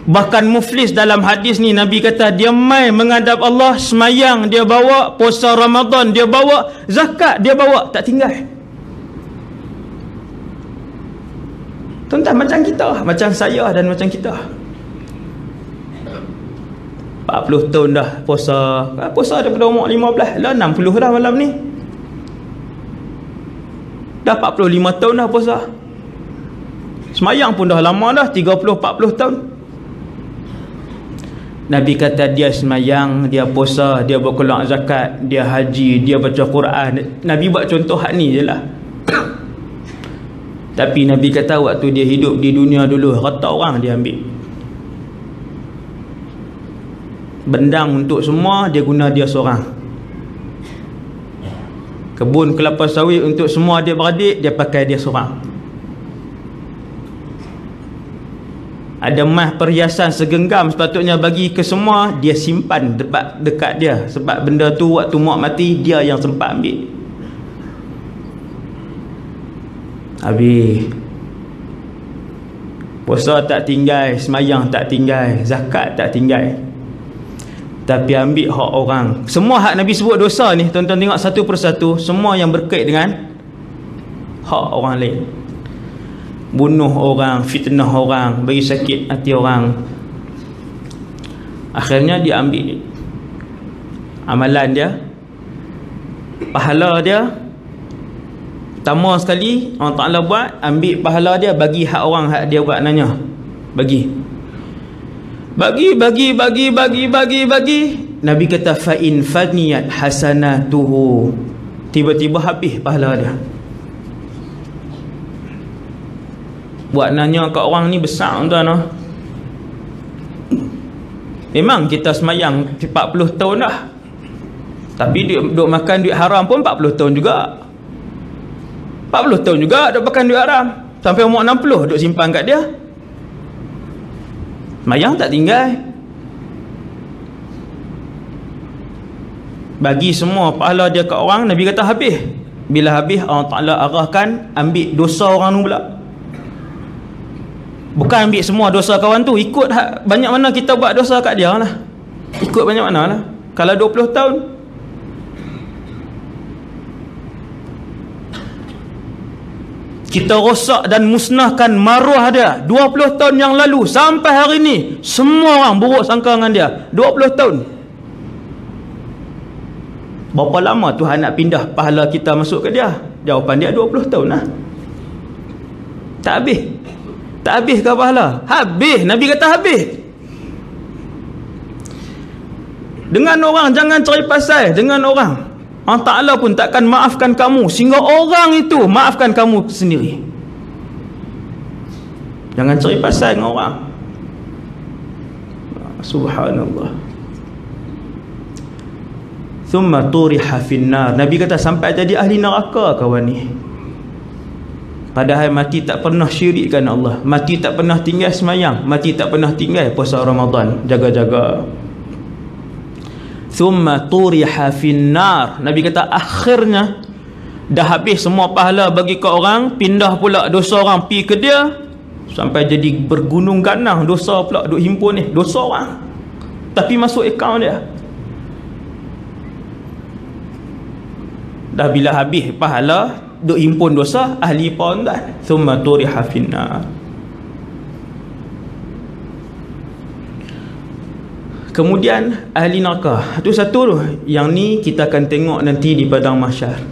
Bahkan muflis dalam hadis ni, Nabi kata dia mai menghadap Allah, semayang dia bawa, puasa Ramadan dia bawa, zakat dia bawa, tak tinggal. Tuan-tuan, macam kita, macam saya dan macam kita. 40 tahun dah puasa daripada umur 15 lah, 60 dah malam ni. Dah 45 tahun dah puasa. Semayang pun dah lama dah, 30-40 tahun. Nabi kata dia semayang, dia puasa, dia berkeluar zakat, dia haji, dia baca Quran. Nabi buat contoh hak ni je lah. Tapi Nabi kata waktu dia hidup di dunia dulu, rata orang dia ambil. Bendang untuk semua, dia guna dia seorang. Kebun kelapa sawit untuk semua dia beradik, dia pakai dia seorang. Ada emas perhiasan segenggam sepatutnya bagi ke semua, dia simpan dekat dia. Sebab benda tu waktu mak mati, dia yang sempat ambil. Habis. Puasa tak tinggal, semayang tak tinggal, zakat tak tinggal. Tapi ambil hak orang. Semua hak Nabi sebut dosa ni, tuan-tuan tengok satu persatu, semua yang berkait dengan hak orang lain. Bunuh orang, fitnah orang, bagi sakit hati orang. Akhirnya dia ambil amalan dia, pahala dia. Pertama sekali Allah Ta'ala buat, ambil pahala dia, bagi hak orang, hak dia buat nanya. Bagi. Nabi kata fa in faniyat hasanatuhu, tiba-tiba habis pahala dia. Buat nanya kat orang ni besar tuan-tuan. Memang kita semayang 40 tahun dah, tapi duk makan duit haram pun 40 tahun juga. 40 tahun juga duk makan duit haram, sampai umur 60 duk simpan kat dia. Semayang tak tinggal. Bagi semua pahala dia kat orang, Nabi kata habis. Bila habis, Allah Ta'ala arahkan ambil dosa orang tu pula. Bukan ambil semua dosa kawan tu, ikut banyak mana kita buat dosa kat dia lah. Ikut banyak mana lah. Kalau 20 tahun, kita rosak dan musnahkan maruah dia 20 tahun yang lalu sampai hari ni, semua orang buruk sangka dengan dia. 20 tahun. Berapa lama Tuhan nak pindah pahala kita masuk ke dia? Jawapan dia 20 tahun lah. Tak habis. Tak habis ke pahala? Habis. Nabi kata habis. Dengan orang jangan cari pasal. Dengan orang, Allah Ta'ala pun takkan maafkan kamu, sehingga orang itu maafkan kamu sendiri. Jangan cari pasal dengan orang. Subhanallah. Thumma turiha finnar. Nabi kata sampai jadi ahli neraka kawan ni. Padahal mati tak pernah syirikkan Allah, mati tak pernah tinggal semayang, mati tak pernah tinggal puasa Ramadan, jaga-jaga. Thumma turiha finnar. Nabi kata akhirnya dah habis semua pahala bagi ke orang, pindah pula dosa orang pi ke dia, sampai jadi bergunung ganang dosa pula duk himpun ni, dosa orang tapi masuk akaun dia. Dah bila habis pahala, duk himpun dosa, ahli pondan. Thumma turiha finnar. Kemudian ahli neraka. Itu satu tu. Yang ni kita akan tengok nanti di padang mahsyar.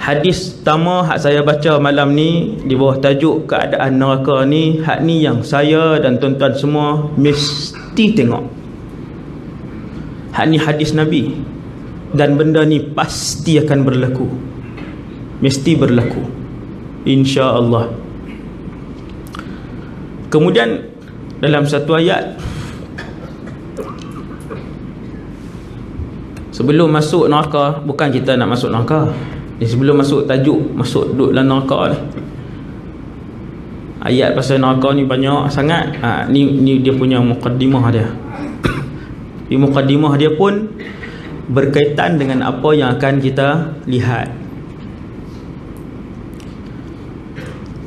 Hadis pertama hak saya baca malam ni di bawah tajuk keadaan neraka ni, hak ni yang saya dan tuan-tuan semua mesti tengok. Hak ni hadis Nabi, dan benda ni pasti akan berlaku. Mesti berlaku, insya-Allah. Kemudian dalam satu ayat, sebelum masuk neraka, bukan kita nak masuk neraka ni, sebelum masuk tajuk, masuk duduk dalam neraka ni, ayat pasal neraka ni banyak sangat. Ni dia punya muqaddimah dia. Di muqaddimah dia pun berkaitan dengan apa yang akan kita lihat.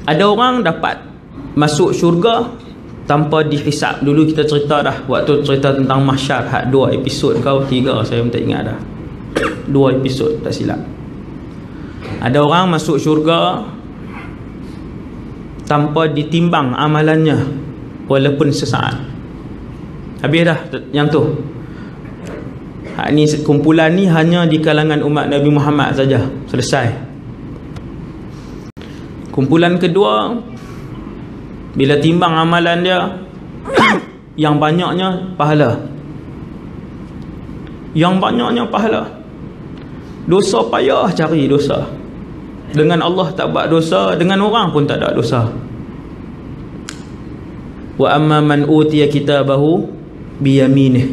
Ada orang dapat masuk syurga tanpa dihisap. Dulu kita cerita dah, waktu cerita tentang mahsyar, 2 episod kau 3 saya pun tak ingat dah. 2 episod tak silap. Ada orang masuk syurga tanpa ditimbang amalannya walaupun sesaat. Habis dah yang tu. Ni kumpulan ni hanya di kalangan umat Nabi Muhammad saja. Selesai. Kumpulan kedua, bila timbang amalan dia, yang banyaknya pahala. Yang banyaknya pahala. Dosa payah cari dosa. Dengan Allah tak buat dosa, dengan orang pun tak ada dosa. Wa amma man utiya kitabahu biyaminih,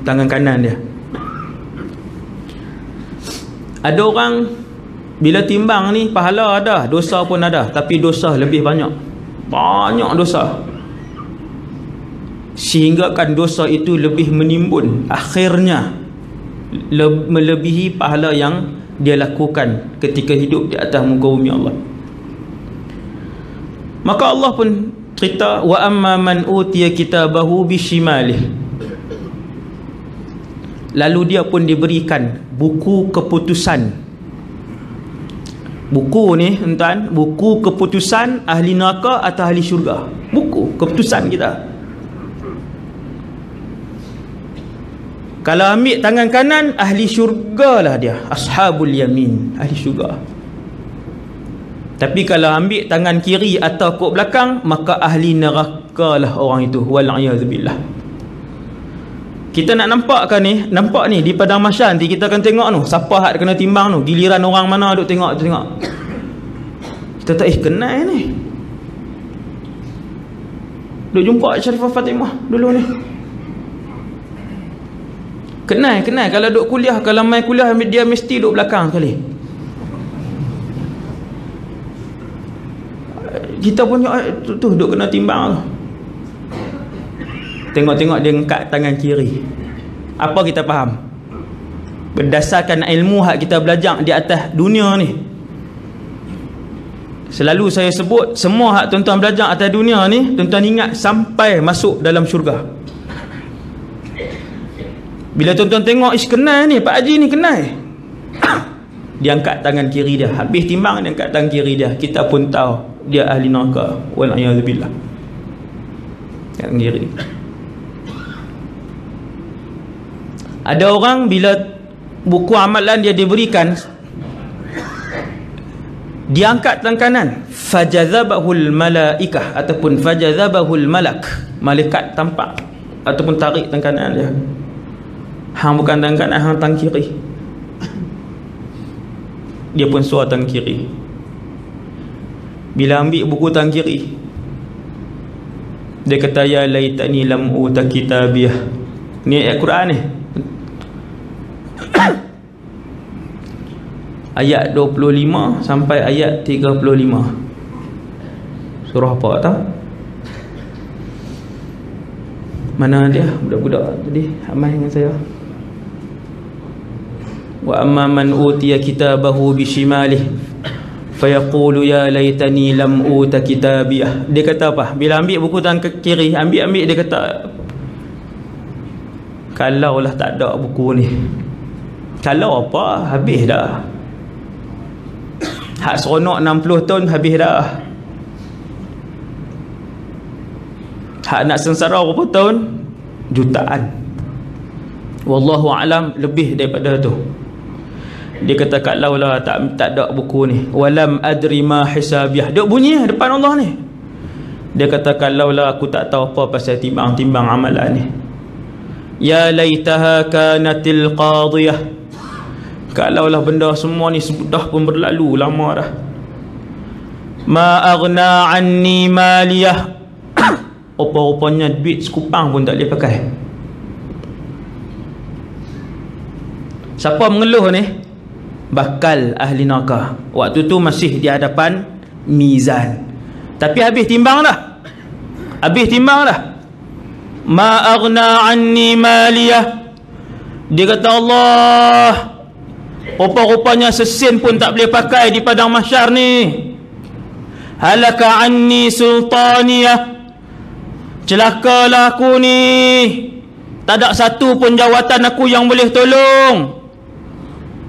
tangan kanan dia. Ada orang bila timbang ni, pahala ada, dosa pun ada, tapi dosa lebih banyak. Banyak dosa, sehingga kan dosa itu lebih menimbun, akhirnya melebihi pahala yang dia lakukan ketika hidup di atas muka bumi Allah. Maka Allah pun cerita, wa amma man utiya kitabahu bishimalih, lalu dia pun diberikan buku keputusan. Buku ni tuan, buku keputusan ahli neraka atau ahli syurga. Buku keputusan kita. Kalau ambil tangan kanan, ahli syurga lah dia, ashabul yamin, ahli syurga. Tapi kalau ambil tangan kiri atau kok belakang, maka ahli neraka lah orang itu, wal'iyadzubillah. Kita nak nampakkan ni, nampak ni di padang mahsyar nanti kita akan tengok tu, siapa hak kena timbang tu, giliran orang mana duk tengok. Kita tak kenal ni. Duk jumpa Sharifah Fatimah dulu ni. Kenal. Kalau duk kuliah, kalau main kuliah, dia mesti duk belakang sekali. Kita punya tu duk kena timbang tu. Tengok-tengok dia angkat tangan kiri. Apa kita faham? Berdasarkan ilmu hak kita belajar di atas dunia ni. Selalu saya sebut, semua hak tuan-tuan belajar atas dunia ni, tuan-tuan ingat sampai masuk dalam syurga. Bila tuan-tuan tengok, kenal ni, Pak Haji ni kenal. Dia angkat tangan kiri dia. Habis timbang, dia angkat tangan kiri dia. Kita pun tahu dia ahli neraka. Wal'iyadzubillah. Tangan kiri. Ada orang bila buku amalan dia diberikan, dia angkat tangan kanan, fajazabahul malaikah ataupun fajazabahul malak, malaikat tampak ataupun tarik tangan kanan dia. Hang bukan tangan kanan, hang tangan kiri. Dia pun suruh tangan kiri. Bila ambil buku tangan kiri, dia kata, ya laitani lam uta kitabiyah. Ni ayat Quran ni. Ayat 25 sampai ayat 35. Surah apa tahu? Mana dia budak-budak tadi amal dengan saya? Wa amma man utiya kitabahu bishimalih fayaqulu ya laitani lam uta kitabiyah. Dia kata apa? Bila ambil buku tangan kiri, ambil dia kata, kalaulah tak ada buku ni. Kalau apa? Habis dah. Hak seronok 60 tahun habis dah. Hak nak sengsara berapa tahun? Jutaan. Wallahu alam, lebih daripada tu. Dia kata, kalaulah tak ada buku ni, walam adri ma hisabiyah. Duk bunyi depan Allah ni. Dia kata, kalaulah aku tak tahu apa pasal timbang-timbang amalan ni. Ya laitaha kanatil qadiyah. Kalaulah benda semua ni sudah pun berlalu lama dah. Ma aghna anni maliyah. Rupa-rupanya duit sekupang pun tak boleh pakai. Siapa mengeluh ni? Bakal ahli neraka. Waktu tu masih di hadapan mizan. Tapi habis timbang dah. Ma aghna anni maliyah. Dia kata, Allah, rupa-rupanya sesen pun tak boleh pakai di padang mahsyar ni. Halaka anni sultaniyah. celakalah aku ni, tak ada satu pun jawatan aku yang boleh tolong.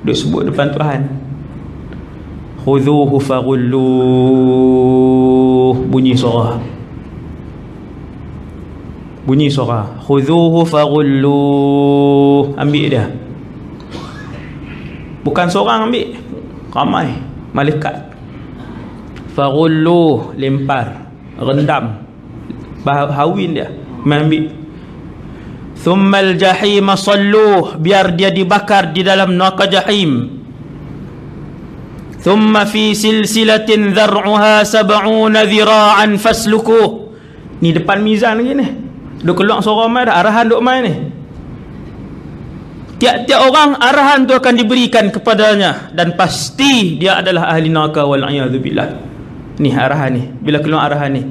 Dia sebut depan Tuhan. Khudhuhu faghulluh. Bunyi suara. Khudhuhu faghulluh. Ambil dia. Bukan seorang ambil, ramai malaikat. Faghulluh, lempar, rendam, hawin dia, ambil. Thummal jahim salluh, biar dia dibakar di dalam neraka jahim. Thumma fi silsilatin dhar'uha 70 dhira'an faslukuh. Ni depan mizan lagi ni. Duk keluar suara mai dah, arahan duk mai ni. Tiap-tiap orang arahan tu akan diberikan kepadanya, dan pasti dia adalah ahli neraka wal a'yadzu billah. Ni arahan ni, bila keluar arahan ni.